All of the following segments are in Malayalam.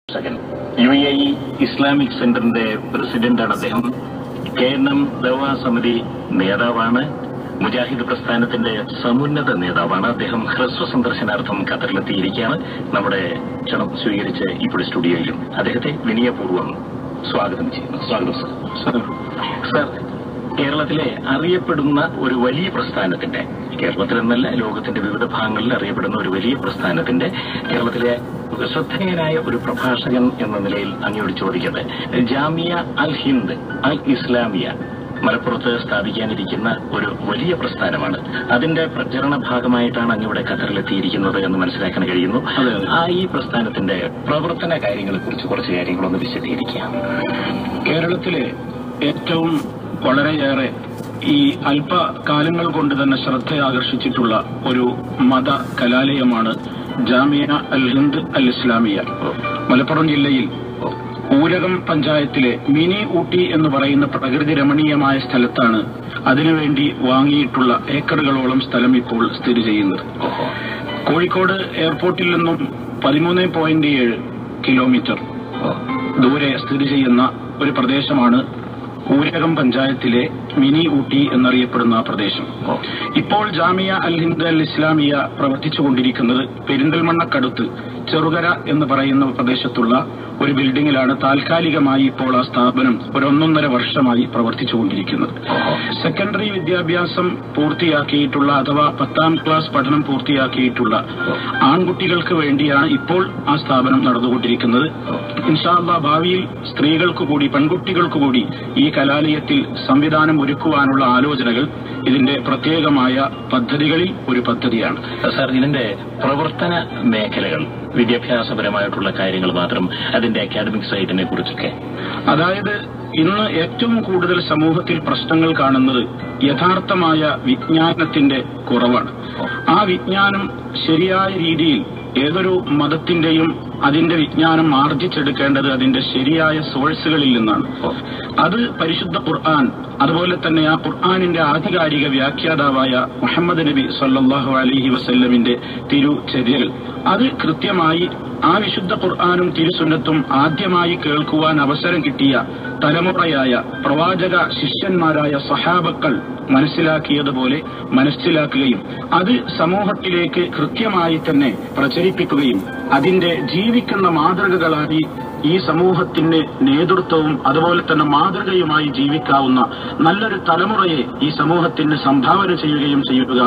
UAE ഇസ്ലാമിക് സെന്ററിന്റെ പ്രസിഡന്റാണ് അദ്ദേഹം. KNM ദവാ സമിതി നേതാവാണ്. മുജാഹിദ് പ്രസ്ഥാനത്തിന്റെ സമുന്നത നേതാവാണ് അദ്ദേഹം. ഹ്രസ്വ സന്ദർശനാർത്ഥം ഖത്തറിലെത്തിയിരിക്കുകയാണ്. നമ്മുടെ ക്ഷണം സ്വീകരിച്ച് ഇപ്പോൾ സ്റ്റുഡിയോയിലും അദ്ദേഹത്തെ വിനയപൂർവ്വം സ്വാഗതം ചെയ്യുന്നു. സ്വാഗതം സർ. കേരളത്തിലെ അറിയപ്പെടുന്ന ഒരു വലിയ പ്രസ്ഥാനത്തിന്റെ, കേരളത്തിലെന്നല്ല ലോകത്തിന്റെ വിവിധ ഭാഗങ്ങളിൽ അറിയപ്പെടുന്ന ഒരു വലിയ പ്രസ്ഥാനത്തിന്റെ, കേരളത്തിലെ ശ്രദ്ധേയനായ ഒരു പ്രഭാഷകൻ എന്ന നിലയിൽ അങ്ങയോട് ചോദിക്കട്ടെ, ജാമിയ അൽ ഹിന്ദ് അൽ ഇസ്ലാമിയ മലപ്പുറത്ത് സ്ഥാപിക്കാനിരിക്കുന്ന ഒരു വലിയ പ്രസ്ഥാനമാണ്. അതിന്റെ പ്രചരണ ഭാഗമായിട്ടാണ് അങ്ങിവിടെ ഖത്തറിലെത്തിയിരിക്കുന്നത് എന്ന് മനസ്സിലാക്കാൻ കഴിയുന്നു. ഈ പ്രസ്ഥാനത്തിന്റെ പ്രവർത്തന കാര്യങ്ങളെ കുറിച്ച് കുറച്ച് കാര്യങ്ങളൊന്ന് വിശദീകരിക്കാം. കേരളത്തിലെ ഏറ്റവും വളരെയേറെ ഈ അല്പകാലങ്ങൾ കൊണ്ട് തന്നെ ശ്രദ്ധയാകർഷിച്ചിട്ടുള്ള ഒരു മത കലാലയമാണ് ജാമിയ അൽ ഹിന്ദ് അൽ ഇസ്ലാമിയ. മലപ്പുറം ജില്ലയിൽ ഊരകം പഞ്ചായത്തിലെ മിനി ഊട്ടി എന്ന് പറയുന്ന പ്രകൃതി രമണീയമായ സ്ഥലത്താണ് അതിനുവേണ്ടി വാങ്ങിയിട്ടുള്ള ഏക്കറുകളോളം സ്ഥലം ഇപ്പോൾ സ്ഥിതി ചെയ്യുന്നത്. കോഴിക്കോട് എയർപോർട്ടിൽ നിന്നും 13.7 കിലോമീറ്റർ ദൂരെ സ്ഥിതി ചെയ്യുന്ന ഒരു പ്രദേശമാണ് ഊരകം പഞ്ചായത്തിലെ മിനി ഊട്ടി എന്നറിയപ്പെടുന്ന ആ പ്രദേശം. ഇപ്പോൾ ജാമിയ അൽ ഹിന്ദ് അൽ ഇസ്ലാമിയ പ്രവർത്തിച്ചുകൊണ്ടിരിക്കുന്നത് പെരിന്തൽമണ്ണക്കടുത്ത് ചെറുകര എന്ന് പറയുന്ന പ്രദേശത്തുള്ള ഒരു ബിൽഡിംഗിലാണ്. താൽക്കാലികമായി ഇപ്പോൾ ആ സ്ഥാപനം 1.5 വർഷമായി പ്രവർത്തിച്ചുകൊണ്ടിരിക്കുന്നത്. സെക്കൻഡറി വിദ്യാഭ്യാസം പൂർത്തിയാക്കിയിട്ടുള്ള അഥവാ 10ാം ക്ലാസ് പഠനം പൂർത്തിയാക്കിയിട്ടുള്ള ആൺകുട്ടികൾക്ക് വേണ്ടിയാണ് ഇപ്പോൾ ആ സ്ഥാപനം നടന്നുകൊണ്ടിരിക്കുന്നത്. ഇൻഷാ അല്ലാഹ് ഭാവിയിൽ സ്ത്രീകൾക്ക് കൂടി, പെൺകുട്ടികൾക്ക് കൂടി ഈ കലാലയത്തിൽ സംവിധാനം ഒരുക്കുവാനുള്ള ആലോചനകൾ ഇതിന്റെ പ്രത്യേകമായ പദ്ധതികളിൽ ഒരു പദ്ധതിയാണ്. സർ, ഇതിന്റെ പ്രവർത്തന മേഖലകൾ, വിദ്യാഭ്യാസപരമായിട്ടുള്ള കാര്യങ്ങൾ മാത്രം, അതിന്റെ അക്കാഡമിക് സൈഡിനെ കുറിച്ചൊക്കെ? അതായത് ഇന്ന് ഏറ്റവും കൂടുതൽ സമൂഹത്തിൽ പ്രശ്നങ്ങൾ കാണുന്നത് യഥാർത്ഥമായ വിജ്ഞാനത്തിന്റെ കുറവാണ്. ആ വിജ്ഞാനം ശരിയായ രീതിയിൽ ഏതൊരു മതത്തിന്റെയും അതിന്റെ വിജ്ഞാനം ആർജിച്ചെടുക്കേണ്ടത് അതിന്റെ ശരിയായ സോഴ്സുകളിൽ നിന്നാണ്. അത് പരിശുദ്ധ ഖുർആൻ, അതുപോലെ തന്നെ ആ ഖുർആനിന്റെ ആധികാരിക വ്യാഖ്യാതാവായ മുഹമ്മദ് നബി സല്ലല്ലാഹു അലൈഹി വസല്ലമിന്റെ തിരുചര്യകൾ, അത് കൃത്യമായി ആ വിശുദ്ധ ഖുർആനും തിരുസുന്നത്തും ആദ്യമായി കേൾക്കുവാൻ അവസരം കിട്ടിയ തലമുറയായ പ്രവാചക ശിഷ്യന്മാരായ സഹാബക്കൾ മനസ്സിലാക്കിയതുപോലെ മനസ്സിലാക്കുകയും അത് സമൂഹത്തിലേക്ക് കൃത്യമായി തന്നെ പ്രചരിപ്പിക്കുകയും അതിന്റെ ജീവിക്കുന്ന മാതൃകകളായി ഈ സമൂഹത്തിന് നേതൃത്വവും അതുപോലെ തന്നെ മാതൃകയുമായി ജീവിക്കാവുന്ന നല്ലൊരു തലമുറയെ ഈ സമൂഹത്തിന് സംഭാവന ചെയ്യുകയും ചെയ്യുക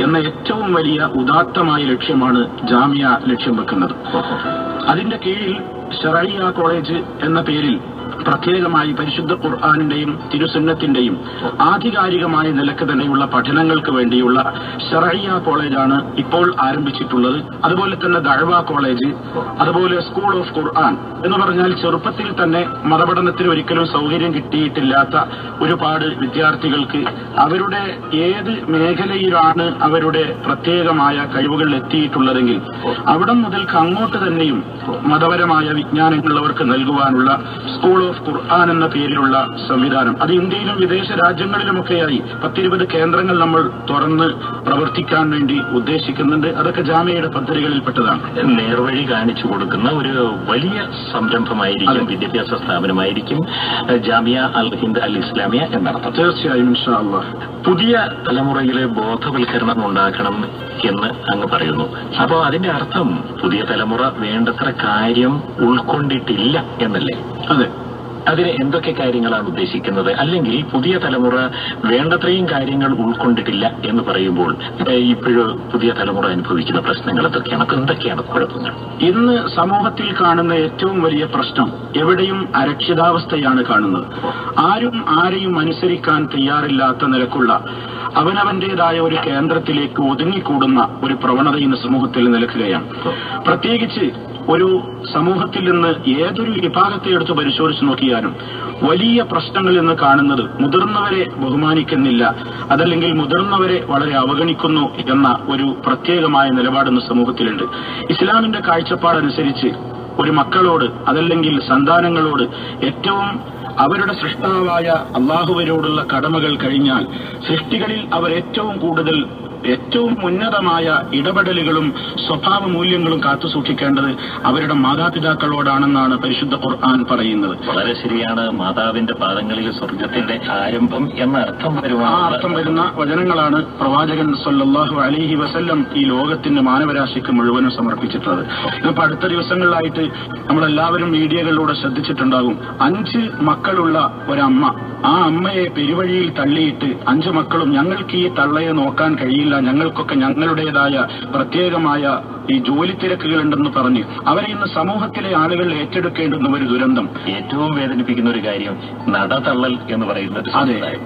എന്ന ഏറ്റവും വലിയ ഉദാത്തമായ ലക്ഷ്യമാണ് ജാമിയ ലക്ഷ്യം വെക്കുന്നത്. അതിന്റെ കീഴിൽ ശറഈയ കോളേജ് എന്ന പേരിൽ പ്രത്യേകമായി പരിശുദ്ധ ഖുർആനിന്റെയും തിരുസുന്നത്തിന്റെയും ആധികാരികമായ നിലക്ക് തന്നെയുള്ള പഠനങ്ങൾക്ക് വേണ്ടിയുള്ള ശറഈയ കോളേജാണ് ഇപ്പോൾ ആരംഭിച്ചിട്ടുള്ളത്. അതുപോലെ തന്നെ ദഅ്വ കോളേജ്, അതുപോലെ സ്കൂൾ ഓഫ് ഖുർആൻ എന്ന് പറഞ്ഞാൽ ചെറുപ്പത്തിൽ തന്നെ മതപഠനത്തിന് ഒരിക്കലും സൗകര്യം കിട്ടിയിട്ടില്ലാത്ത ഒരുപാട് വിദ്യാർത്ഥികൾക്ക് അവരുടെ ഏത് മേഖലയിലാണ് അവരുടെ പ്രത്യേകമായ കഴിവുകൾ എത്തിയിട്ടുള്ളതെങ്കിൽ അവിടെ മുതൽക്ക് അങ്ങോട്ട് തന്നെയും മതപരമായ വിജ്ഞാനങ്ങൾ അവർക്ക് നൽകുവാനുള്ള സ്കൂൾ ഓഫ് ഖുർആൻ എന്ന പേരിലുള്ള സംവിധാനം, അത് ഇന്ത്യയിലും വിദേശ രാജ്യങ്ങളിലുമൊക്കെയായി 10-20 കേന്ദ്രങ്ങൾ നമ്മൾ തുറന്ന് പ്രവർത്തിക്കാൻ വേണ്ടി ഉദ്ദേശിക്കുന്നുണ്ട്. അതൊക്കെ ജാമിയയുടെ പദ്ധതികളിൽപ്പെട്ടതാണ്. നേർവഴി കാണിച്ചു കൊടുക്കുന്ന ഒരു വലിയ സംരംഭമായിരിക്കും, വിദ്യാഭ്യാസ സ്ഥാപനമായിരിക്കും ജാമിയ അൽ ഹിന്ദ് അൽ ഇസ്ലാമിയ എന്നർത്ഥം. തീർച്ചയായും ഇൻഷാ അല്ലാഹ്. പുതിയ തലമുറയിലെ ബോധവൽക്കരണം ഉണ്ടാക്കണം എന്ന് അങ്ങ് പറയുന്നു. അപ്പോൾ അതിന്റെ അർത്ഥം പുതിയ തലമുറ വേണ്ടത്ര കാര്യം ഉൾക്കൊണ്ടിട്ടില്ല എന്നല്ലേ? അതെ. അതിന് എന്തൊക്കെ കാര്യങ്ങളാണ് ഉദ്ദേശിക്കുന്നത്? അല്ലെങ്കിൽ പുതിയ തലമുറ വേണ്ടത്രയും കാര്യങ്ങൾ ഉൾക്കൊണ്ടിട്ടില്ല എന്ന് പറയുമ്പോൾ ഇപ്പോഴും പുതിയ തലമുറ അനുഭവിക്കുന്ന പ്രശ്നങ്ങൾ എന്തൊക്കെയാണ് കുഴപ്പങ്ങൾ? ഇന്ന് സമൂഹത്തിൽ കാണുന്ന ഏറ്റവും വലിയ പ്രശ്നം എവിടെയും അരക്ഷിതാവസ്ഥയാണ് കാണുന്നത്. ആരും ആരെയും അനുസരിക്കാൻ തയ്യാറില്ലാത്ത നിലക്കുള്ള അവനവന്റേതായ ഒരു കേന്ദ്രത്തിലേക്ക് ഒതുങ്ങിക്കൂടുന്ന ഒരു പ്രവണത ഇന്ന് സമൂഹത്തിൽ നിലക്കുകയാണ്. പ്രത്യേകിച്ച് ഒരു സമൂഹത്തിൽ നിന്ന് ഏതൊരു വിഭാഗത്തെ എടുത്ത് പരിശോധിച്ച് നോക്കിയാലും വലിയ പ്രശ്നങ്ങൾ എന്ന് കാണുന്നത് മുതിർന്നവരെ ബഹുമാനിക്കുന്നില്ല, അതല്ലെങ്കിൽ മുതിർന്നവരെ വളരെ അവഗണിക്കുന്നു എന്ന ഒരു പ്രത്യേകമായ നിലപാടെന്ന് സമൂഹത്തിലുണ്ട്. ഇസ്ലാമിന്റെ കാഴ്ചപ്പാടനുസരിച്ച് ഒരു മക്കളോട്, അതല്ലെങ്കിൽ സന്താനങ്ങളോട് ഏറ്റവും അവരുടെ സൃഷ്ടാവായ അള്ളാഹുവിനോടുള്ള കടമകൾ കഴിഞ്ഞാൽ സൃഷ്ടികളിൽ അവർ ഏറ്റവും കൂടുതൽ ഏറ്റവും ഉന്നതമായ ഇടപെടലുകളും സ്വഭാവ മൂല്യങ്ങളും കാത്തുസൂക്ഷിക്കേണ്ടത് അവരുടെ മാതാപിതാക്കളോടാണെന്നാണ് പരിശുദ്ധ ഖുർആൻ പറയുന്നത്. വളരെ ശരിയാണ്. മാതാവിന്റെ പാദങ്ങളിൽ സ്വർഗത്തിന്റെ ആരംഭം എന്ന അർത്ഥം വരുന്ന വചനങ്ങളാണ് പ്രവാചകൻ സല്ലല്ലാഹു അലൈഹി വസല്ലം ഈ ലോകത്തിന്റെ മാനവരാശിക്ക് മുഴുവനും സമർപ്പിച്ചിട്ടുള്ളത്. ഇതിപ്പോ അടുത്ത ദിവസങ്ങളിലായിട്ട് നമ്മളെല്ലാവരും മീഡിയകളിലൂടെ ശ്രദ്ധിച്ചിട്ടുണ്ടാകും. 5 മക്കളുള്ള ഒരമ്മ, ആ അമ്മയെ പെരുവഴിയിൽ തള്ളിയിട്ട് 5 മക്കളും ഞങ്ങൾക്ക് ഈ തള്ളയെ നോക്കാൻ കഴിയില്ല, ഞങ്ങൾക്കൊക്കെ ഞങ്ങളുടേതായ പ്രത്യേകമായ ഈ ജോലി തിരക്കുകളുണ്ടെന്ന് പറഞ്ഞ് അവരെ ഇന്ന് സമൂഹത്തിലെ ആളുകൾ ഏറ്റെടുക്കേണ്ടുന്ന ഒരു ദുരന്തം. ഏറ്റവും വേദനിപ്പിക്കുന്ന ഒരു കാര്യം നടതള്ളൽ എന്ന് പറയുന്നത്.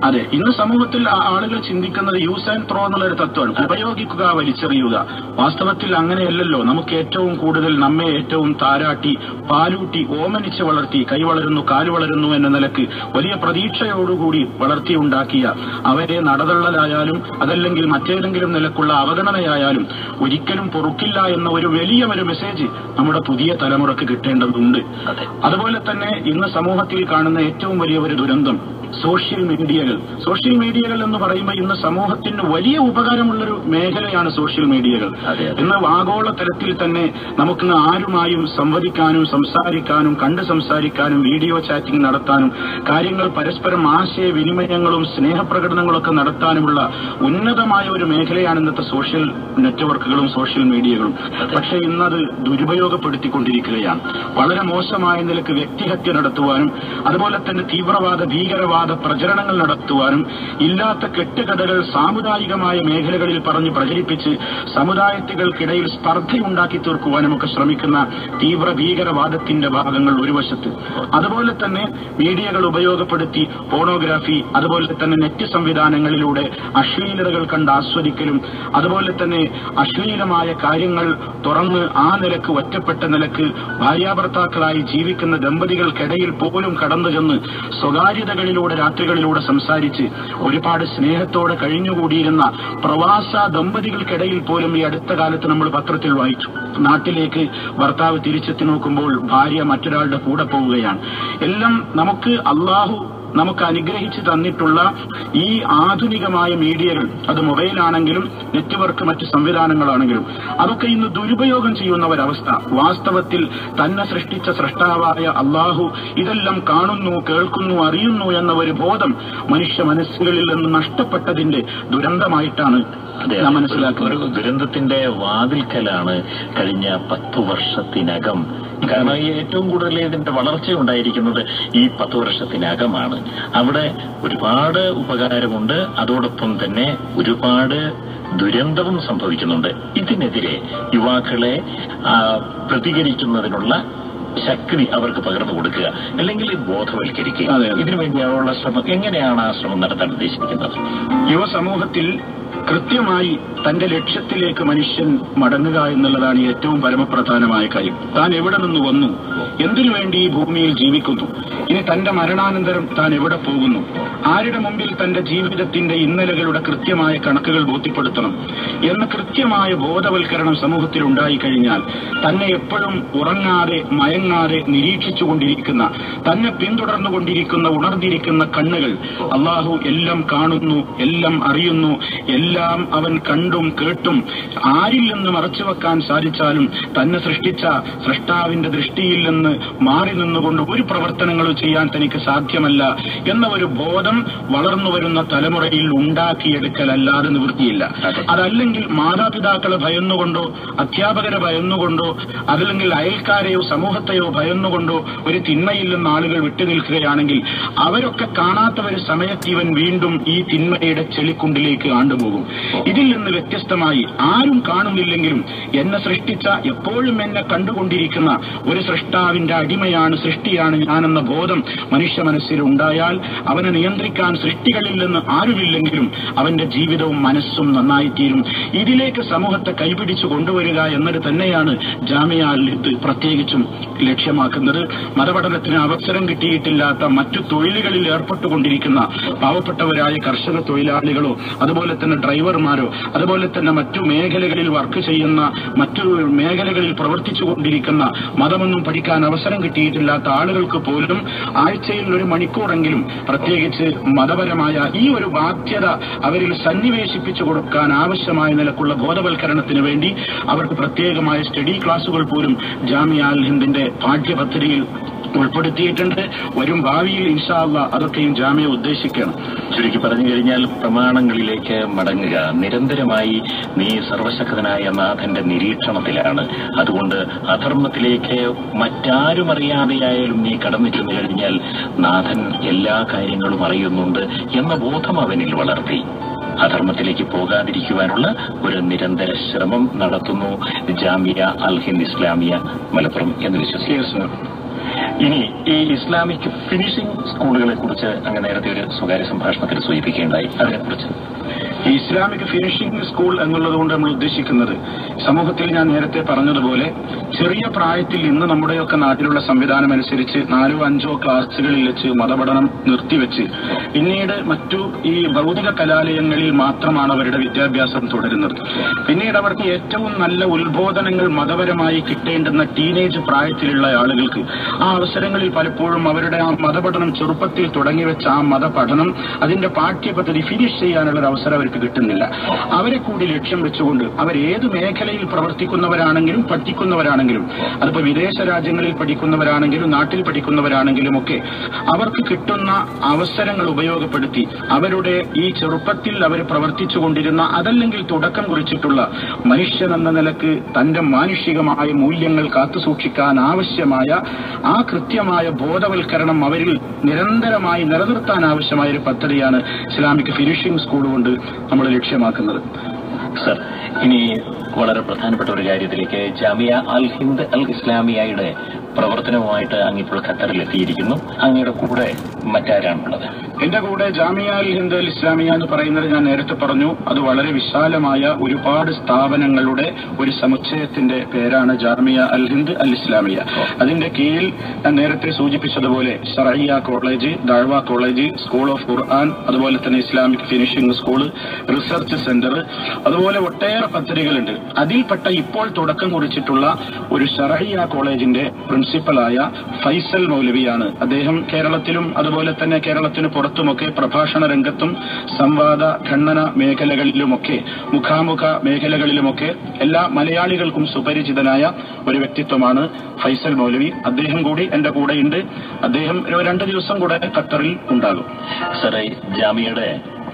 അതെ, ഇന്ന് സമൂഹത്തിൽ ആളുകൾ ചിന്തിക്കുന്നത് യൂസ് ആൻഡ് ത്രോ എന്നുള്ളൊരു തത്വമാണ്. ഉപയോഗിക്കുക, വലിച്ചെറിയുക. വാസ്തവത്തിൽ അങ്ങനെയല്ലല്ലോ. നമുക്ക് ഏറ്റവും കൂടുതൽ നമ്മെ ഏറ്റവും താരാട്ടി പാലൂട്ടി ഓമനിച്ച് വളർത്തി കൈ വളരുന്നു കാല് വളരുന്നു എന്ന നിലക്ക് വലിയ പ്രതീക്ഷയോടുകൂടി വളർത്തിയുണ്ടാക്കിയ അവരെ നടതള്ളലായാലും അതല്ലെങ്കിൽ മറ്റേതെങ്കിലും നിലക്കുള്ള അവഗണനയായാലും ഒരിക്കലും പൊറുക്കില്ല എന്ന ഒരു വലിയ മെസ്സേജ് നമ്മുടെ പുതിയ തലമുറക്ക് കിട്ടേണ്ടതുണ്ട്. അതുപോലെ തന്നെ ഇന്ന് സമൂഹത്തിൽ കാണുന്ന ഏറ്റവും വലിയ ഒരു ദുരന്തം സോഷ്യൽ മീഡിയകൾ എന്ന് പറയുമ്പോൾ ഇന്ന് സമൂഹത്തിന് വലിയ ഉപകാരമുള്ളൊരു മേഖലയാണ് സോഷ്യൽ മീഡിയകൾ. ഇന്ന് ആഗോള തലത്തിൽ തന്നെ നമുക്കിന്ന് ആരുമായും സംവദിക്കാനും സംസാരിക്കാനും കണ്ട് സംസാരിക്കാനും വീഡിയോ ചാറ്റിംഗ് നടത്താനും കാര്യങ്ങൾ പരസ്പരം ആശയവിനിമയങ്ങളും സ്നേഹപ്രകടനങ്ങളൊക്കെ നടത്താനുമുള്ള ഉന്നതമായ ഒരു മേഖലയാണ് ഇന്നത്തെ സോഷ്യൽ നെറ്റ്വർക്കുകളും സോഷ്യൽ മീഡിയകളും. പക്ഷേ ഇന്നത് ദുരുപയോഗപ്പെടുത്തിക്കൊണ്ടിരിക്കുകയാണ്. വളരെ മോശമായ നിലക്ക് വ്യക്തിഹത്യ നടത്തുവാനും അതുപോലെ തന്നെ തീവ്രവാദ ഭീകരവാദ പ്രചരണങ്ങൾ നടത്തുവാനും ഇല്ലാത്ത കെട്ടുകഥകൾ സാമുദായികമായ മേഖലകളിൽ പറഞ്ഞ് പ്രചരിപ്പിച്ച് സമുദായത്തികൾക്കിടയിൽ സ്പർദ്ധയുണ്ടാക്കി തീർക്കുവാനും ഒക്കെ ശ്രമിക്കുന്ന തീവ്ര ഭീകരവാദത്തിന്റെ ഭാഗങ്ങൾ ഒരു വശത്ത്. അതുപോലെ തന്നെ മീഡിയകൾ ഉപയോഗപ്പെടുത്തി പോണോഗ്രാഫി അതുപോലെ തന്നെ നെറ്റ് സംവിധാനങ്ങളിലൂടെ അശ്ലീലതകൾ കണ്ട് ആസ്വദിക്കലും അതുപോലെ തന്നെ അശ്ലീലമായ കാര്യങ്ങൾ തുറന്ന് ആ നിലക്ക് ഒറ്റപ്പെട്ട നിലക്ക് ഭാര്യാഭർത്താക്കളായി ജീവിക്കുന്ന ദമ്പതികൾക്കിടയിൽ പോലും കടന്നു ചെന്ന് സ്വകാര്യതകളിലൂടെ രാത്രികളിലൂടെ സംസാരിച്ച് ഒരുപാട് സ്നേഹത്തോടെ കഴിഞ്ഞുകൂടിയിരുന്ന പ്രവാസ ദമ്പതികൾക്കിടയിൽ പോലും ഈ അടുത്ത കാലത്ത് നമ്മൾ പത്രത്തിൽ വായിച്ചു. നാട്ടിലേക്ക് ഭർത്താവ് തിരിച്ചെത്തി നോക്കുമ്പോൾ ഭാര്യ മറ്റൊരാളുടെ കൂടെ പോവുകയാണ്. എല്ലാം നമുക്ക് അനുഗ്രഹിച്ചു തന്നിട്ടുള്ള ഈ ആധുനികമായ മീഡിയകൾ, അത് മൊബൈലാണെങ്കിലും നെറ്റ്വർക്ക് മറ്റ് സംവിധാനങ്ങളാണെങ്കിലും അതൊക്കെ ഇന്ന് ദുരുപയോഗം ചെയ്യുന്ന ഒരവസ്ഥ. വാസ്തവത്തിൽ തന്നെ സൃഷ്ടിച്ച സൃഷ്ടാവായ അള്ളാഹു ഇതെല്ലാം കാണുന്നു, കേൾക്കുന്നു, അറിയുന്നു എന്ന ഒരു ബോധം മനുഷ്യ മനസ്സുകളിൽ നിന്ന് നഷ്ടപ്പെട്ടതിന്റെ ദുരന്തമായിട്ടാണ് നാം മനസ്സിലാക്കുന്നത്. ഒരു ദുരന്തത്തിന്റെ വാതിൽക്കലാണ് കഴിഞ്ഞ 10 വർഷത്തിനകം. കാരണം ഈ ഏറ്റവും കൂടുതൽ ഇതിന്റെ വളർച്ച ഉണ്ടായിരിക്കുന്നത് ഈ 10 വർഷത്തിനകമാണ്. അവിടെ ഒരുപാട് ഉപകാരമുണ്ട്, അതോടൊപ്പം തന്നെ ഒരുപാട് ദുരന്തവും സംഭവിക്കുന്നുണ്ട്. ഇതിനെതിരെ യുവാക്കളെ പ്രതികരിക്കുന്നതിനുള്ള ശക്തി അവർക്ക് പകർന്നു കൊടുക്കുക, അല്ലെങ്കിൽ ബോധവൽക്കരിക്കുക. ഇതിനുവേണ്ടിയുള്ള ശ്രമം എങ്ങനെയാണ് ആ ശ്രമം നടത്താൻ ഉദ്ദേശിക്കുന്നത്? യുവസമൂഹത്തിൽ കൃത്യമായി തന്റെ ലക്ഷ്യത്തിലേക്ക് മനുഷ്യൻ മടങ്ങുക എന്നുള്ളതാണ് ഏറ്റവും പരമപ്രധാനമായ കാര്യം. താൻ എവിടെ നിന്ന് വന്നു, എന്തിനു വേണ്ടി ഈ ഭൂമിയിൽ ജീവിക്കുന്നു, ഇനി തന്റെ മരണാനന്തരം താൻ എവിടെ പോകുന്നു, ആരുടെ മുമ്പിൽ തന്റെ ജീവിതത്തിന്റെ ഇന്നലകളുടെ കൃത്യമായ കണക്കുകൾ ബോധ്യപ്പെടുത്തണം എന്ന കൃത്യമായ ബോധവൽക്കരണം സമൂഹത്തിൽ ഉണ്ടായിക്കഴിഞ്ഞാൽ തന്നെ എപ്പോഴും ഉറങ്ങാതെ മയങ്ങാതെ നിരീക്ഷിച്ചുകൊണ്ടിരിക്കുന്ന, തന്നെ പിന്തുടർന്നുകൊണ്ടിരിക്കുന്ന ഉണർന്നിരിക്കുന്ന കണ്ണുകൾ അള്ളാഹു എല്ലാം കാണുന്നു, എല്ലാം അറിയുന്നു, എല്ലാം അവൻ കണ്ടും കേട്ടും ആരിൽ നിന്ന് മറച്ചുവെക്കാൻ സാധിച്ചാലും തന്നെ സൃഷ്ടിച്ച സൃഷ്ടാവിന്റെ ദൃഷ്ടിയിൽ നിന്ന് മാറി നിന്നുകൊണ്ട് ഒരു പ്രവർത്തനങ്ങളും ചെയ്യാൻ തനിക്ക് സാധ്യമല്ല എന്ന ഒരു ബോധം വളർന്നുവരുന്ന തലമുറയിൽ ഉണ്ടാക്കിയെടുക്കലല്ലാതെ നിവൃത്തിയില്ല. അതല്ലെങ്കിൽ മാതാപിതാക്കളെ ഭയന്നുകൊണ്ടോ അധ്യാപകരെ ഭയന്നുകൊണ്ടോ അതല്ലെങ്കിൽ അയൽക്കാരെയോ സമൂഹത്തെയോ ഭയന്നുകൊണ്ടോ ഒരു തിന്മയിൽ നിന്ന് ആളുകൾ വിട്ടുനിൽക്കുകയാണെങ്കിൽ അവരൊക്കെ കാണാത്ത ഒരു സമയത്ത് ഇവൻ വീണ്ടും ഈ തിന്മയുടെ ചെളിക്കുണ്ടിലേക്ക് ആണ്ടുപോകും. ഇതിൽ നിന്ന് വ്യത്യസ്തമായി ആരും കാണുന്നില്ലെങ്കിലും എന്നെ സൃഷ്ടിച്ച, എപ്പോഴും എന്നെ കണ്ടുകൊണ്ടിരിക്കുന്ന ഒരു സൃഷ്ടാവിന്റെ അടിമയാണ്, സൃഷ്ടിയാണ് ഞാനെന്ന ബോധം മനുഷ്യ മനസ്സിൽ ഉണ്ടായാൽ അവനെ നിയന്ത്രിക്കാൻ സൃഷ്ടികളിൽ നിന്ന് ആരുമില്ലെങ്കിലും അവന്റെ ജീവിതവും മനസ്സും നന്നായിത്തീരും. ഇതിലേക്ക് സമൂഹത്തെ കൈപിടിച്ചു കൊണ്ടുവരിക എന്നത് തന്നെയാണ് ജാമിയ അൽ-ഹിന്ദ് പ്രത്യേകിച്ചും ലക്ഷ്യമാക്കുന്നത്. മതപഠനത്തിന് അവസരം കിട്ടിയിട്ടില്ലാത്ത മറ്റു തൊഴിലുകളിൽ ഏർപ്പെട്ടുകൊണ്ടിരിക്കുന്ന പാവപ്പെട്ടവരായ കർഷക തൊഴിലാളികളോ അതുപോലെ തന്നെ ഡ്രൈവർമാരോ അതുപോലെ തന്നെ മറ്റു മേഖലകളിൽ വർക്ക് ചെയ്യുന്ന മറ്റു മേഖലകളിൽ പ്രവർത്തിച്ചുകൊണ്ടിരിക്കുന്ന മതമൊന്നും പഠിക്കാൻ അവസരം കിട്ടിയിട്ടില്ലാത്ത ആളുകൾക്ക് പോലും ആഴ്ചയിൽ 1 മണിക്കൂറെങ്കിലും പ്രത്യേകിച്ച് മതപരമായ ഈ ഒരു ബാധ്യത അവരിൽ സന്നിവേശിപ്പിച്ചു കൊടുക്കാൻ ആവശ്യമായ നിലക്കുള്ള ബോധവൽക്കരണത്തിന് വേണ്ടി അവർക്ക് പ്രത്യേകമായ സ്റ്റഡി ക്ലാസുകൾ പോലും ജാമിയ അൽ ഹിന്ദിന്റെ പാഠ്യപദ്ധതിയിൽ ഉൾപ്പെടുത്തിയിട്ടുണ്ട്. വരും ഭാവിയിൽ ഇൻഷാ അല്ലാഹ് അതൊക്കെയും ജാമിയ ഉദ്ദേശിക്കണം. ചുരുക്കി പറഞ്ഞു കഴിഞ്ഞാൽ പ്രമാണങ്ങളിലേക്ക് മടങ്ങുക. നിരന്തരമായി നീ സർവശക്തനായ നാഥന്റെ നിരീക്ഷണത്തിലാണ്. അതുകൊണ്ട് അധർമ്മത്തിലേക്ക് മറ്റാരും അറിയാതെയായാലും നീ കടന്നു ചെന്നു കഴിഞ്ഞാൽ നാഥൻ എല്ലാ കാര്യങ്ങളും അറിയുന്നുണ്ട് എന്ന ബോധം അവനിൽ വളർത്തി അധർമ്മത്തിലേക്ക് പോകാതിരിക്കുവാനുള്ള ഒരു നിരന്തര ശ്രമം നടത്തുന്നു ജാമിയ അൽ ഹിന്ദ് ഇസ്ലാമിയ മലപ്പുറം എന്ന് വിശ്വസിക്കുന്നു. ഇനി ഈ ഇസ്ലാമിക് ഫിനിഷിംഗ് സ്കൂളുകളെ കുറിച്ച് അങ്ങ് നേരത്തെ ഒരു സ്വകാര്യ സംഭാഷണത്തിൽ സൂചിപ്പിക്കുകയുണ്ടായി. അതിനെക്കുറിച്ച് ഈ ഇസ്ലാമിക് ഫിനിഷിംഗ് സ്കൂൾ എന്നുള്ളത് കൊണ്ട് നമ്മൾ ഉദ്ദേശിക്കുന്നത് സമൂഹത്തിൽ ഞാൻ നേരത്തെ പറഞ്ഞതുപോലെ ചെറിയ പ്രായത്തിൽ ഇന്ന് നമ്മുടെയൊക്കെ നാട്ടിലുള്ള സംവിധാനം അനുസരിച്ച് 4-5 ക്ലാസുകളിൽ വെച്ച് മതപഠനം നിർത്തിവെച്ച് പിന്നീട് മറ്റു ഈ ഭൗതിക കലാലയങ്ങളിൽ മാത്രമാണ് അവരുടെ വിദ്യാഭ്യാസം തുടരുന്നത്. പിന്നീട് അവർക്ക് ഏറ്റവും നല്ല ഉത്ബോധനങ്ങൾ മതപരമായി കിട്ടേണ്ടുന്ന ടീനേജ് പ്രായത്തിലുള്ള ആളുകൾക്ക് ആ അവസരങ്ങളിൽ പലപ്പോഴും അവരുടെ ആ മതപഠനം ചെറുപ്പത്തിൽ തുടങ്ങിവെച്ച ആ മതപഠനം അതിന്റെ പാഠ്യപദ്ധതി ഫിനിഷ് ചെയ്യാനുള്ള ഒരു അവസരം അവർക്ക് കിട്ടുന്നില്ല. അവരെ കൂടി ലക്ഷ്യം വെച്ചുകൊണ്ട് അവരേത് മേഖലയിൽ പ്രവർത്തിക്കുന്നവരാണെങ്കിലും പഠിക്കുന്നവരാണെങ്കിലും അതിപ്പോ വിദേശ രാജ്യങ്ങളിൽ പഠിക്കുന്നവരാണെങ്കിലും നാട്ടിൽ പഠിക്കുന്നവരാണെങ്കിലും ഒക്കെ അവർക്ക് കിട്ടുന്ന അവസരങ്ങൾ ഉപയോഗപ്പെടുത്തി അവരുടെ ഈ ചെറുപ്പത്തിൽ അവർ പ്രവർത്തിച്ചുകൊണ്ടിരുന്ന അതല്ലെങ്കിൽ തുടക്കം കുറിച്ചിട്ടുള്ള മനുഷ്യൻ എന്ന നിലക്ക് തന്റെ മാനുഷികമായ മൂല്യങ്ങൾ കാത്തുസൂക്ഷിക്കാൻ ആവശ്യമായ ആ കൃത്യമായ ബോധവൽക്കരണം അവരിൽ നിരന്തരമായി നിലനിർത്താൻ ആവശ്യമായ ഒരു പദ്ധതിയാണ് ഇസ്ലാമിക് ഫിനിഷിംഗ് സ്കൂൾ കൊണ്ട് നമ്മൾ ലക്ഷ്യമാക്കുന്നത്. സർ, ഇനി വളരെ പ്രധാനപ്പെട്ട ഒരു കാര്യത്തിലേക്ക് ജാമിയ അൽ ഹിന്ദ് അൽ ഇസ്ലാമിയയുടെ പ്രവർത്തനവുമായിട്ട് അങ്ങിപ്പോൾ ഖത്തറിലെത്തിയിരിക്കുന്നു. അങ്ങയുടെ കൂടെ മറ്റാരാണുള്ളത്? എന്റെ കൂടെ ജാമിയ അൽ ഹിന്ദ് അൽ ഇസ്ലാമിയ എന്ന് പറയുന്നത് ഞാൻ നേരത്തെ പറഞ്ഞു, അത് വളരെ വിശാലമായ ഒരുപാട് സ്ഥാപനങ്ങളുടെ ഒരു സമുച്ചയത്തിന്റെ പേരാണ് ജാമിയ അൽ ഹിന്ദ് അൽ ഇസ്ലാമിയ. അതിന്റെ കീഴിൽ ഞാൻ നേരത്തെ സൂചിപ്പിച്ചതുപോലെ ശറഇയ്യ കോളേജ്, ദഅവ കോളേജ്, സ്കൂൾ ഓഫ് ഖുർആൻ, അതുപോലെ തന്നെ Islamic finishing school, research centre, അതുപോലെ ഒട്ടേറെ പദ്ധതികളുണ്ട്. അതിൽപ്പെട്ട ഇപ്പോൾ തുടക്കം കുറിച്ചിട്ടുള്ള ഒരു ശറഇയ്യ കോളേജിന്റെ പ്രിൻസിപ്പലായ ഫൈസൽ മൗലവിയാണ്. അദ്ദേഹം കേരളത്തിലും അതുപോലെ തന്നെ കേരളത്തിന് പുറത്തുമൊക്കെ പ്രഭാഷണ രംഗത്തും സംവാദ ഖണ്ഡന മേഖലകളിലുമൊക്കെ മുഖാമുഖ മേഖലകളിലുമൊക്കെ എല്ലാ മലയാളികൾക്കും സുപരിചിതനായ ഒരു വ്യക്തിത്വമാണ് ഫൈസൽ മൗലവി. അദ്ദേഹം കൂടി എന്റെ കൂടെയുണ്ട്. അദ്ദേഹം 2 ദിവസം കൂടെ ഖത്തറിൽ ഉണ്ടാകും. സാറേ, ജാമിയയുടെ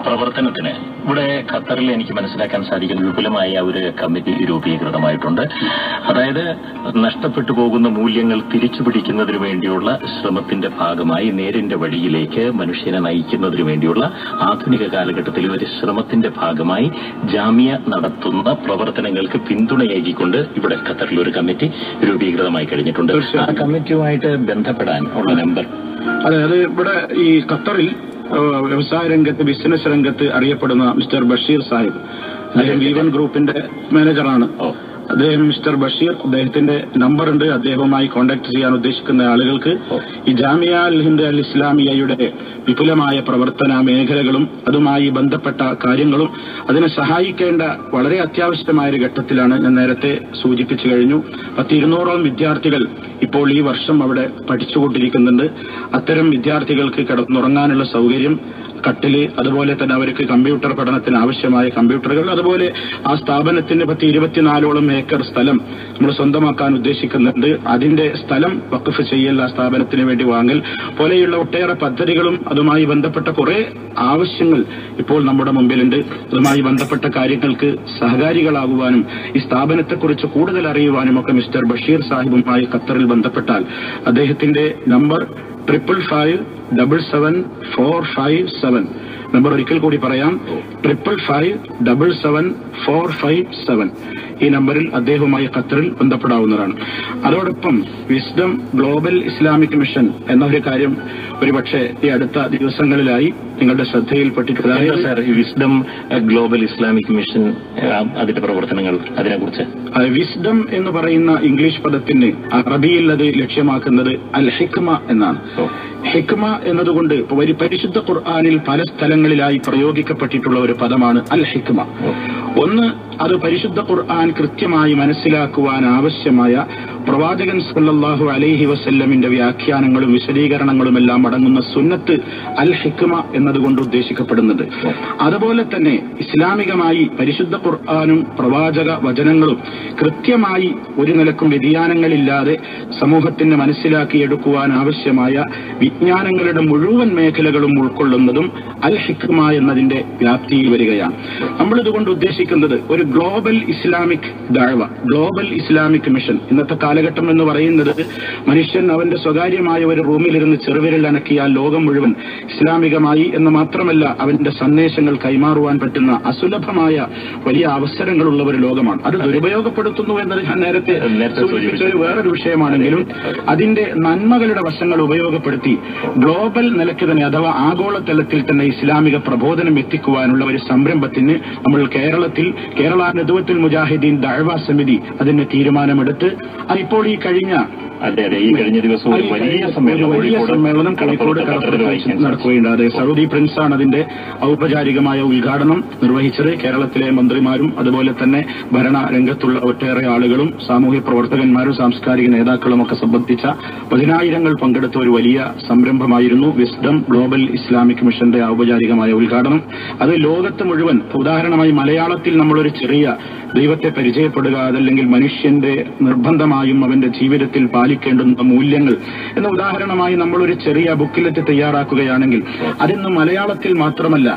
പ്രവർത്തനത്തിന് ഇവിടെ ഖത്തറിൽ എനിക്ക് മനസ്സിലാക്കാൻ സാധിക്കുന്ന വിപുലമായ ഒരു കമ്മിറ്റി രൂപീകൃതമായിട്ടുണ്ട്. അതായത് നഷ്ടപ്പെട്ടു പോകുന്ന മൂല്യങ്ങൾ തിരിച്ചുപിടിക്കുന്നതിന് വേണ്ടിയുള്ള ശ്രമത്തിന്റെ ഭാഗമായി നേരിന്റെ വഴിയിലേക്ക് മനുഷ്യനെ നയിക്കുന്നതിന് വേണ്ടിയുള്ള ആധുനിക കാലഘട്ടത്തിലെ ഒരു ശ്രമത്തിന്റെ ഭാഗമായി ജാമിയ നടത്തുന്ന പ്രവർത്തനങ്ങൾക്ക് പിന്തുണയേകിക്കൊണ്ട് ഇവിടെ ഖത്തറിൽ ഒരു കമ്മിറ്റി രൂപീകൃതമായി കഴിഞ്ഞിട്ടുണ്ട്. ആ കമ്മിറ്റിയുമായിട്ട് ബന്ധപ്പെടാൻ ഉള്ള നമ്പർ? അതെ, അത് ഇവിടെ ഈ ഖത്തറിൽ വ്യവസായ രംഗത്ത് ബിസിനസ് രംഗത്ത് അറിയപ്പെടുന്ന മിസ്റ്റർ ബഷീർ സാഹിബ്, അദ്ദേഹം V1 ഗ്രൂപ്പിന്റെ മാനേജറാണ്. അദ്ദേഹം മിസ്റ്റർ ബഷീർ, അദ്ദേഹത്തിന്റെ നമ്പർ ഉണ്ട്. അദ്ദേഹവുമായി കോൺടാക്ട് ചെയ്യാൻ ഉദ്ദേശിക്കുന്ന ആളുകൾക്ക് ഈ ജാമിയ അൽ ഹിന്ദ് അൽ ഇസ്ലാമിയയുടെ വിപുലമായ പ്രവർത്തന മേഖലകളും അതുമായി ബന്ധപ്പെട്ട കാര്യങ്ങളും അതിനെ സഹായിക്കേണ്ട വളരെ അത്യാവശ്യമായ ഒരു ഘട്ടത്തിലാണ്. ഞാൻ നേരത്തെ സൂചിപ്പിച്ചു കഴിഞ്ഞു, 200ഓളം വിദ്യാർത്ഥികൾ ഇപ്പോൾ ഈ വർഷം അവിടെ പഠിച്ചുകൊണ്ടിരിക്കുന്നുണ്ട്. അത്തരം വിദ്യാർത്ഥികൾക്ക് കിടന്നുറങ്ങാനുള്ള സൗകര്യം, കട്ടില്, അതുപോലെ തന്നെ അവർക്ക് കമ്പ്യൂട്ടർ പഠനത്തിന് ആവശ്യമായ കമ്പ്യൂട്ടറുകൾ, അതുപോലെ ആ സ്ഥാപനത്തിന് 24ഓളം ഏക്കർ സ്ഥലം നമ്മൾ സ്വന്തമാക്കാൻ ഉദ്ദേശിക്കുന്നുണ്ട്. അതിന്റെ സ്ഥലം വഖഫ് ചെയ്യൽ, ആ സ്ഥാപനത്തിന് വേണ്ടി വാങ്ങൽ പോലെയുള്ള ഒട്ടേറെ പദ്ധതികളും അതുമായി ബന്ധപ്പെട്ട കുറെ ആവശ്യങ്ങൾ ഇപ്പോൾ നമ്മുടെ മുമ്പിലുണ്ട്. അതുമായി ബന്ധപ്പെട്ട കാര്യങ്ങൾക്ക് സഹകാരികളാകുവാനും ഈ സ്ഥാപനത്തെക്കുറിച്ച് കൂടുതൽ അറിയുവാനും ഒക്കെ മിസ്റ്റർ ബഷീർ സാഹിബുമായി ഖത്തറിൽ ബന്ധപ്പെട്ടാൽ അദ്ദേഹത്തിന്റെ നമ്പർ 555-77457. നമ്പർ ഒരിക്കൽ കൂടി പറയാം, 555-77457. 457. ഈ നമ്പറിൽ അദ്ദേഹവുമായി ഖത്തറിൽ ബന്ധപ്പെടാവുന്നതാണ്. അതോടൊപ്പം വിസ്ഡം ഗ്ലോബൽ ഇസ്ലാമിക് മിഷൻ എന്ന ഒരു കാര്യം ഒരുപക്ഷെ ഈ അടുത്ത ദിവസങ്ങളിലായി നിങ്ങളുടെ ശ്രദ്ധയിൽപ്പെട്ടിട്ടുള്ളത്. Sir, wisdom global Islamic mission അതിന്റെ പ്രവർത്തനങ്ങൾ, അതിനെക്കുറിച്ച്. വിസ്ഡം എന്ന് പറയുന്ന ഇംഗ്ലീഷ് പദത്തിന് അറബിയിൽ അത് ലക്ഷ്യമാക്കുന്നത് അൽ ഹിക്മ എന്നാണ്. ഹിക്മ എന്നതുകൊണ്ട് പരിശുദ്ധ ഖുർആനിൽ പല സ്ഥലങ്ങളിലായി പ്രയോഗിക്കപ്പെട്ടിട്ടുള്ള ഒരു പദമാണ് അൽ ഹിക്മ. ഒന്ന്, അത് പരിശുദ്ധ ഖുർആൻ കൃത്യമായി മനസ്സിലാക്കുവാൻ ആവശ്യമായ പ്രവാചകൻ സല്ലല്ലാഹു അലൈഹി വസല്ലമിന്റെ വ്യാഖ്യാനങ്ങളും വിശദീകരണങ്ങളും എല്ലാം അടങ്ങുന്ന സുന്നത്ത് അൽ ഹിക്മ എന്നതുകൊണ്ട് ഉദ്ദേശിക്കപ്പെടുന്നത്. അതുപോലെ തന്നെ ഇസ്ലാമികമായി പരിശുദ്ധ ഖുർആനും പ്രവാചക വചനങ്ങളും കൃത്യമായി ഒരു നിലക്കും വ്യതിയാനങ്ങളില്ലാതെ സമൂഹത്തിന് മനസ്സിലാക്കിയെടുക്കുവാൻ ആവശ്യമായ വിജ്ഞാനങ്ങളുടെ മുഴുവൻ മേഖലകളും ഉൾക്കൊള്ളുന്നതും അൽ ഹിക്മ എന്നതിന്റെ വ്യാപ്തിയിൽ വരികയാണ്. നമ്മളിതുകൊണ്ട് ഉദ്ദേശിക്കുന്നത് ഒരു ഗ്ലോബൽ ഇസ്ലാമിക് ദഅവ, ഗ്ലോബൽ ഇസ്ലാമിക് മിഷൻ. ഇന്നത്തെ കാലഘട്ടം എന്ന് പറയുന്നത് മനുഷ്യൻ അവന്റെ സ്വകാര്യമായ ഒരു റൂമിലിരുന്ന് ചെറുവിരൽ അനക്കിയാൽ ലോകം മുഴുവൻ ഇസ്ലാമികമായി എന്ന് മാത്രമല്ല അവന്റെ സന്ദേശങ്ങൾ കൈമാറുവാൻ പറ്റുന്ന അസുലഭമായ വലിയ അവസരങ്ങളുള്ള ഒരു ലോകമാണ്. അത് ദുരുപയോഗപ്പെടുത്തുന്നു എന്നത് ഞാൻ നേരത്തെ സൂചിപ്പിച്ച ഒരു വേറൊരു വിഷയമാണെങ്കിലും അതിന്റെ നന്മകളുടെ വശങ്ങൾ ഉപയോഗപ്പെടുത്തി ഗ്ലോബൽ നിലയ്ക്ക് തന്നെ അഥവാ ആഗോളതലത്തിൽ തന്നെ ഇസ്ലാമിക പ്രബോധനം എത്തിക്കുവാനുള്ള ഒരു സംരംഭത്തിന് നമ്മൾ കേരളത്തിൽ കേരള നദുവത്തുൽ മുജാഹിദീൻ ദഅവ സമിതി അതിന് തീരുമാനമെടുത്ത് അതിപ്പോൾ ഈ കഴിഞ്ഞ ദിവസം വലിയ സമ്മേളനം കോഴിക്കോട് നടക്കുകയുണ്ടായത്. സൗദി പ്രിൻസാണ് അതിന്റെ ഔപചാരികമായ ഉദ്ഘാടനം നിർവഹിച്ചത്. കേരളത്തിലെ മന്ത്രിമാരും അതുപോലെ തന്നെ ഭരണ രംഗത്തുള്ള ഒട്ടേറെ ആളുകളും സാമൂഹ്യ പ്രവർത്തകന്മാരും സാംസ്കാരിക നേതാക്കളും ഒക്കെ സംബന്ധിച്ച 10,000 പങ്കെടുത്ത ഒരു വലിയ സംരംഭമായിരുന്നു വിസ്ഡം ഗ്ലോബൽ ഇസ്ലാമിക് മിഷന്റെ ഔപചാരികമായ ഉദ്ഘാടനം. അത് ലോകത്ത് മുഴുവൻ, ഉദാഹരണമായി മലയാളത്തിൽ നമ്മളൊരു ചെറിയ ദൈവത്തെ പരിചയപ്പെടുക, അതല്ലെങ്കിൽ മനുഷ്യന്റെ നിർബന്ധമായും അവന്റെ ജീവിതത്തിൽ പാലിക്കേണ്ടുന്ന മൂല്യങ്ങൾ എന്ന ഉദാഹരണമായി നമ്മളൊരു ചെറിയ ബുക്കിലെറ്റ് തയ്യാറാക്കുകയാണെങ്കിൽ അതിന്ന് മലയാളത്തിൽ മാത്രമല്ല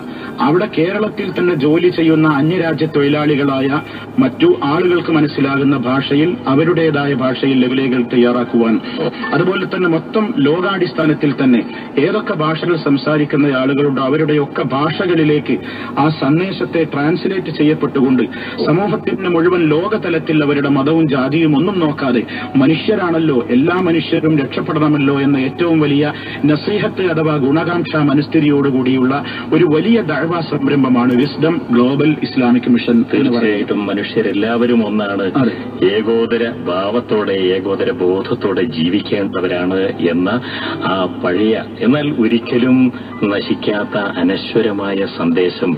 അവിടെ കേരളത്തിൽ തന്നെ ജോലി ചെയ്യുന്ന അന്യരാജ്യ തൊഴിലാളികളായ മറ്റു ആളുകൾക്ക് മനസ്സിലാകുന്ന ഭാഷയിൽ അവരുടേതായ ഭാഷയിൽ ലെവലുകൾ തയ്യാറാക്കുവാൻ, അതുപോലെ തന്നെ മൊത്തം ലോകാടിസ്ഥാനത്തിൽ തന്നെ ഏതൊക്കെ ഭാഷകൾ സംസാരിക്കുന്ന ആളുകളുണ്ടോ അവരുടെയൊക്കെ ഭാഷകളിലേക്ക് ആ സന്ദേശത്തെ ട്രാൻസ്ലേറ്റ് ചെയ്യപ്പെട്ടുകൊണ്ട് സമൂഹത്തിന് മുഴുവൻ ലോകതലത്തിൽ അവരുടെ മതവും ജാതിയും ഒന്നും നോക്കാതെ മനുഷ്യരാണല്ലോ, എല്ലാ മനുഷ്യരും രക്ഷപ്പെടണമല്ലോ എന്ന ഏറ്റവും വലിയ നസീഹത്ത് അഥവാ ഗുണകാംക്ഷ മനസ്ഥിതിയോടുകൂടിയുള്ള ഒരു വലിയ ദഅവ സംരംഭമാണ് വിസ്ഡം ഗ്ലോബൽ ഇസ്ലാമിക് മിഷൻ. തീർച്ചയായിട്ടും മനുഷ്യരെല്ലാവരും ഒന്നാണ്, ഏകോദര ഭാവത്തോടെ ഏകോദര ബോധത്തോടെ ജീവിക്കേണ്ടവരാണ് എന്ന ആ പഴയ എന്നാൽ ഒരിക്കലും നശിക്കാത്ത അനശ്വരമായ സന്ദേശം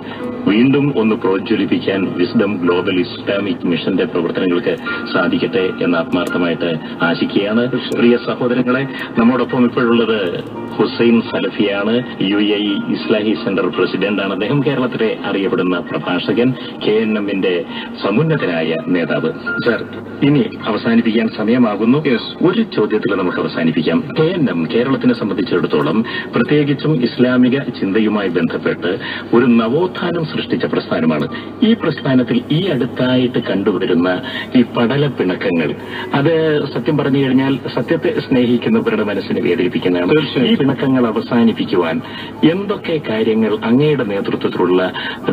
വീണ്ടും ഒന്ന് പ്രോജ്വലിപ്പിക്കാൻ വിസ്ഡം ഗ്ലോബൽ ഇസ്ലാമിക് മിഷന്റെ പ്രവർത്തനങ്ങൾക്ക് സാധിക്കട്ടെ എന്ന് ആത്മാർത്ഥമായിട്ട് ആശിക്കുകയാണ്. പ്രിയ സഹോദരങ്ങളെ, നമ്മോടൊപ്പം ഇപ്പോഴുള്ളത് ഹുസൈൻ സലഫിയാണ്. UAE ഇസ്ലാഹി സെന്റർ പ്രസിഡന്റാണ് അദ്ദേഹം. കേരളത്തിലെ അറിയപ്പെടുന്ന പ്രഭാഷകൻ, KNM-ന്റെ സമുന്നതനായ നേതാവ്. സർ, ഇനി അവസാനിപ്പിക്കാൻ സമയമാകുന്നു. ഒരു ചോദ്യത്തിൽ നമുക്ക് അവസാനിപ്പിക്കാം. KNM കേരളത്തിനെ സംബന്ധിച്ചിടത്തോളം പ്രത്യേകിച്ചും ഇസ്ലാമിക ചിന്തയുമായി ബന്ധപ്പെട്ട് ഒരു നവോത്ഥാനം സൃഷ്ടിച്ച പ്രസ്ഥാനമാണ്. ഈ പ്രസ്ഥാനത്തിൽ ഈ അടുത്തായിട്ട് കണ്ടുവരുന്ന ഈ പടലപ്പിണക്കങ്ങൾ, അത് സത്യം പറഞ്ഞു കഴിഞ്ഞാൽ സത്യത്തെ സ്നേഹിക്കുന്നവരുടെ മനസ്സിനെ വേദനിപ്പിക്കുന്നതാണ്. ഈ പിണക്കങ്ങൾ അവസാനിപ്പിക്കുവാൻ എന്തൊക്കെ കാര്യങ്ങൾ അങ്ങയുടെ നേതൃത്വത്തിലുള്ള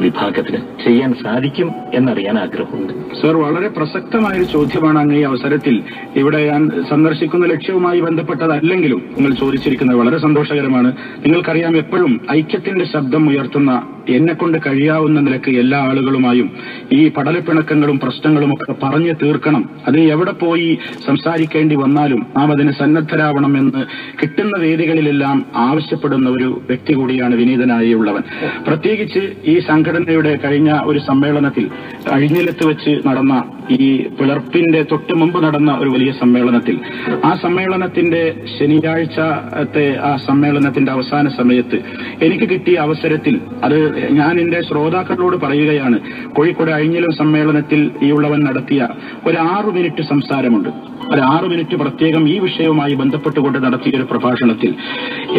വിഭാഗത്തിന് ചെയ്യാൻ സാധിക്കും എന്നറിയാൻ ആഗ്രഹമുണ്ട്. സർ, വളരെ പ്രസക്തമായൊരു ചോദ്യമാണ് അങ്ങ് ഈ അവസരത്തിൽ. ഇവിടെ ഞാൻ സന്ദർശിക്കുന്ന ലക്ഷ്യവുമായി ബന്ധപ്പെട്ടതല്ലെങ്കിലും നിങ്ങൾ ചോദിച്ചിരിക്കുന്നത് വളരെ സന്തോഷകരമാണ്. നിങ്ങൾക്കറിയാം, എപ്പോഴും ഐക്യത്തിന്റെ ശബ്ദം ഉയർത്തുന്ന എന്നെക്കൊണ്ട് കഴിയാവുന്ന നിലക്ക് എല്ലാ ആളുകളുമായും ഈ പടലപ്പിണക്കങ്ങളും പ്രശ്നങ്ങളും ഒക്കെ പറഞ്ഞു തീർക്കണം, അത് എവിടെ പോയി സംസാരിക്കേണ്ടി വന്നാലും നാം അതിന് സന്നദ്ധരാവണമെന്ന് കിട്ടുന്ന വേദികളിലെല്ലാം ആവശ്യപ്പെടുന്ന ഒരു വ്യക്തി കൂടിയാണ് വിനീതനായുള്ളവൻ. പ്രത്യേകിച്ച് ഈ സംഘടനയുടെ കഴിഞ്ഞ ഒരു സമ്മേളനത്തിൽ അഴിഞ്ഞിലത്ത് വെച്ച് നടന്ന ഈ പിളർപ്പിന്റെ തൊട്ട് മുമ്പ് നടന്ന ഒരു വലിയ സമ്മേളനത്തിൽ, ആ സമ്മേളനത്തിന്റെ ശനിയാഴ്ചത്തെ ആ സമ്മേളനത്തിന്റെ അവസാന സമയത്ത് എനിക്ക് കിട്ടിയ അവസരത്തിൽ അത് ഞാൻ എന്റെ ശ്രോതാക്കളോട് പറയുകയാണ്. കോഴിക്കോട് അഴിഞ്ഞിലം സമ്മേളനത്തിൽ ഈ ഉള്ളവൻ നടത്തിയ ഒരു 6 മിനിറ്റ് സംസാരമുണ്ട്. ഒരു 6 മിനിറ്റ് പ്രത്യേകം ഈ വിഷയവുമായി ബന്ധപ്പെട്ടുകൊണ്ട് നടത്തിയ ഒരു പ്രഭാഷണത്തിൽ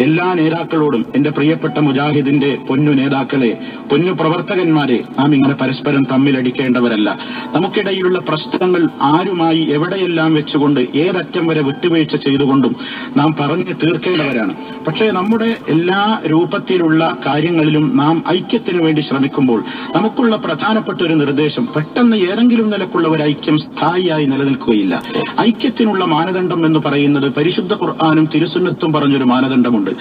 എല്ലാ നേതാക്കളോടും, എന്റെ പ്രിയപ്പെട്ട മുജാഹിദിന്റെ പൊന്നു നേതാക്കളെ, പൊന്നു പ്രവർത്തകന്മാരെ, നാം ഇങ്ങനെ പരസ്പരം തമ്മിലടിക്കേണ്ടവരല്ല. നമുക്കിടയിലുള്ള നമുക്കുള്ള പ്രശ്നങ്ങൾ ആരുമായി എവിടെയെല്ലാം വെച്ചുകൊണ്ട് ഏതറ്റം വരെ വിട്ടുവീഴ്ച ചെയ്തുകൊണ്ടും നാം പറഞ്ഞു തീർക്കേണ്ടവരാണ്. പക്ഷേ നമ്മുടെ എല്ലാ രൂപത്തിലുള്ള കാര്യങ്ങളിലും നാം ഐക്യത്തിനു വേണ്ടി ശ്രമിക്കുമ്പോൾ നമുക്കുള്ള പ്രധാനപ്പെട്ട ഒരു നിർദ്ദേശം, പെട്ടെന്ന് ഏതെങ്കിലും നിലക്കുള്ള ഒരു ഐക്യം സ്ഥായിയായി നിലനിൽക്കുകയില്ല. ഐക്യത്തിനുള്ള മാനദണ്ഡം എന്ന് പറയുന്നത് പരിശുദ്ധ ഖുർആനും തിരുസുന്നത്തും പറഞ്ഞൊരു മാനദണ്ഡമുണ്ട്.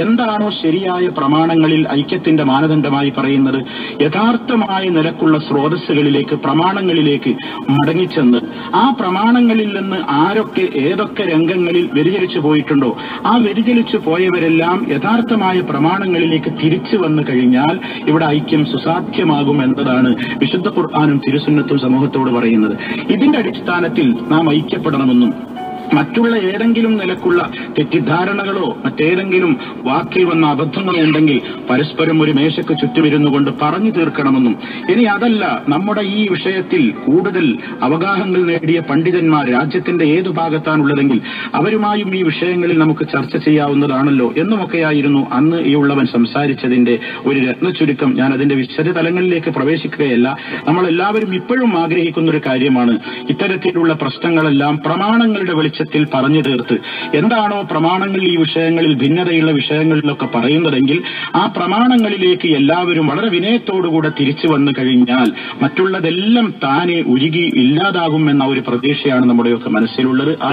എന്താണോ ശരിയായ പ്രമാണങ്ങളിൽ ഐക്യത്തിന്റെ മാനദണ്ഡമായി പറയുന്നത്, യഥാർത്ഥമായ നിലക്കുള്ള സ്രോതസ്സുകളിലേക്ക്, പ്രമാണങ്ങളിലേക്ക് മടങ്ങിച്ചെന്ന് ആ പ്രമാണങ്ങളിൽ നിന്ന് ആരൊക്കെ ഏതൊക്കെ രംഗങ്ങളിൽ വ്യതിചലിച്ചു പോയിട്ടുണ്ടോ ആ വ്യതിചലിച്ചു പോയവരെല്ലാം യഥാർത്ഥമായ പ്രമാണങ്ങളിലേക്ക് തിരിച്ചു വന്നു കഴിഞ്ഞാൽ ഇവിടെ ഐക്യം സുസാധ്യമാകും എന്നതാണ് വിശുദ്ധ ഖുർആനും തിരുസുന്നത്തും സമൂഹത്തോട് പറയുന്നത്. ഇതിന്റെ അടിസ്ഥാനത്തിൽ നാം ഐക്യപ്പെടണമെന്നും മറ്റുള്ള ഏതെങ്കിലും നിലക്കുള്ള തെറ്റിദ്ധാരണകളോ മറ്റേതെങ്കിലും വാക്കിൽ വന്ന അബദ്ധങ്ങളോ ഉണ്ടെങ്കിൽ പരസ്പരം ഒരു മേശയ്ക്ക് ചുറ്റുമിരുന്നു കൊണ്ട് പറഞ്ഞു തീർക്കണമെന്നും, ഇനി അതല്ല നമ്മുടെ ഈ വിഷയത്തിൽ കൂടുതൽ അവഗാഹങ്ങൾ നേടിയ പണ്ഡിതന്മാർ രാജ്യത്തിന്റെ ഏതു ഭാഗത്താണുള്ളതെങ്കിൽ അവരുമായും ഈ വിഷയങ്ങളിൽ നമുക്ക് ചർച്ച ചെയ്യാവുന്നതാണല്ലോ എന്നുമൊക്കെയായിരുന്നു അന്ന് ഈ ഉള്ളവൻ സംസാരിച്ചതിന്റെ ഒരു രത്നചുരുക്കം. ഞാൻ അതിന്റെ വിശദ തലങ്ങളിലേക്ക് പ്രവേശിക്കുകയല്ല. നമ്മളെല്ലാവരും ഇപ്പോഴും ആഗ്രഹിക്കുന്ന ഒരു കാര്യമാണ് ഇത്തരത്തിലുള്ള പ്രശ്നങ്ങളെല്ലാം പ്രമാണങ്ങളുടെ വെളിച്ചത്തിൽ പറഞ്ഞു തീർത്ത്, എന്താണോ പ്രമാണങ്ങൾ ഈ വിഷയങ്ങളിൽ ഭിന്നതയുള്ള വിഷയങ്ങളിലൊക്കെ പറയുന്നതെങ്കിൽ ആ പ്രമാണങ്ങളിലേക്ക് എല്ലാവരും വളരെ വിനയത്തോടുകൂടെ തിരിച്ചു വന്നു കഴിഞ്ഞാൽ മറ്റുള്ളതെല്ലാം താനെ ഉരുകി ഇല്ലാതാകുമെന്ന ഒരു പ്രതീക്ഷയാണ് നമ്മുടെയൊക്കെ മനസ്സിലുള്ളത്. ആ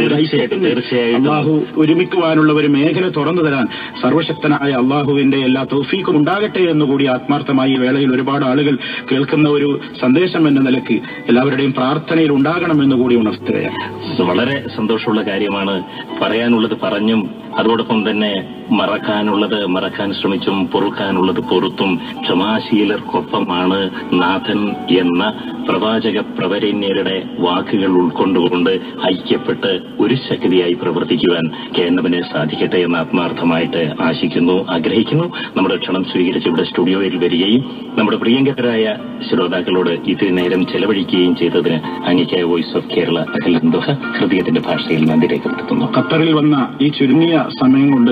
അള്ളാഹു ഒരുമിക്കുവാനുള്ള ഒരു മേഖല തുറന്നു തരാൻ സർവശക്തനായ അള്ളാഹുവിന്റെ എല്ലാ തൗഫീഖും ഉണ്ടാകട്ടെ എന്നുകൂടി ആത്മാർത്ഥമായി ഈ വേളയിൽ ഒരുപാട് ആളുകൾ കേൾക്കുന്ന ഒരു സന്ദേശം എന്ന നിലയ്ക്ക് എല്ലാവരുടെയും പ്രാർത്ഥനയിൽ ഉണ്ടാകണമെന്ന് കൂടി ഉണർത്തുകയാണ്. വളരെ സന്തോഷമുള്ള കാര്യമാണ്. പറയാനുള്ളത് പറഞ്ഞും അതോടൊപ്പം തന്നെ മറക്കാനുള്ളത് മറക്കാൻ ശ്രമിച്ചും പൊറുക്കാനുള്ളത് പൊറുത്തും ക്ഷമാശീലർക്കൊപ്പമാണ് നാഥൻ എന്ന പ്രവാചക പ്രവരണ്യരുടെ വാക്കുകൾ ഉൾക്കൊണ്ടുകൊണ്ട് ഐക്യപ്പെട്ട് ഒരു ശക്തിയായി പ്രവർത്തിക്കുവാൻ കേരളത്തിന് സാധിക്കട്ടെ എന്ന് ആത്മാർത്ഥമായിട്ട് ആശിക്കുന്നു, ആഗ്രഹിക്കുന്നു. നമ്മുടെ ക്ഷണം സ്വീകരിച്ച് ഇവിടെ സ്റ്റുഡിയോയിൽ വരികയും നമ്മുടെ പ്രിയങ്കരായ ശ്രോതാക്കളോട് ഇത്തിരി നേരം ചെലവഴിക്കുകയും ചെയ്തതിന് അങ്ങേക്ക് വോയിസ് ഓഫ് കേരള അഖിലന്തോഹ ഹൃദയത്തിന്റെ ഭാഷയിൽ നന്ദി രേഖപ്പെടുത്തുന്നു. ഖത്തറിൽ വന്ന ഈ ചുരുങ്ങിയ സമയം കൊണ്ട്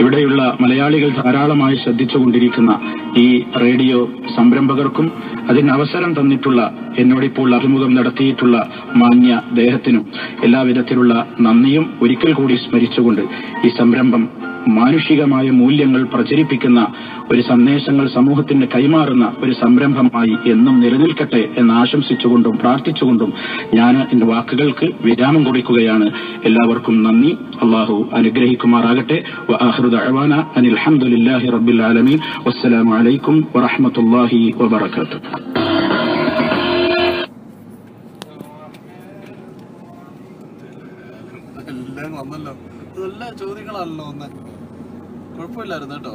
ഇവിടെയുള്ള മലയാളികൾ ധാരാളമായി ശ്രദ്ധിച്ചുകൊണ്ടിരിക്കുന്ന ഈ റേഡിയോ സംരംഭകർക്കും അതിന് അവസരം തന്നിട്ടുള്ള എന്നോടിപ്പോൾ അഭിമുഖം നടത്തിയിട്ടുള്ള മാന്യ ദേഹത്തിനും എല്ലാവിധത്തിലുള്ള നന്ദിയും ഒരിക്കൽ കൂടി സ്മരിച്ചുകൊണ്ട് ഈ സംരംഭം മാനുഷികമായ മൂല്യങ്ങൾ പ്രചരിപ്പിക്കുന്ന ഒരു സന്ദേശങ്ങൾ സമൂഹത്തിന് കൈമാറുന്ന ഒരു സംരംഭമായി എന്നും നിലനിൽക്കട്ടെ എന്ന് ആശംസിച്ചുകൊണ്ടും പ്രാർത്ഥിച്ചുകൊണ്ടും ഞാൻ എന്റെ വാക്കുകൾക്ക് വിരാമം കുറിക്കുകയാണ്. എല്ലാവർക്കും നന്ദി. അള്ളാഹു അനുഗ്രഹിക്കുമാറാകട്ടെ. വആഖിറു ദഅവാന അനിൽ ഹംദുലില്ലാഹി റബ്ബിൽ ആലമീൻ. വസ്സലാമു അലൈക്കും വറഹ്മത്തുള്ളാഹി വബറകാതുഹു. എല്ലാം വന്നല്ലോ. നല്ല ചോദ്യങ്ങളാണല്ലോ. ഒന്ന് കുഴപ്പമില്ലായിരുന്നു കേട്ടോ.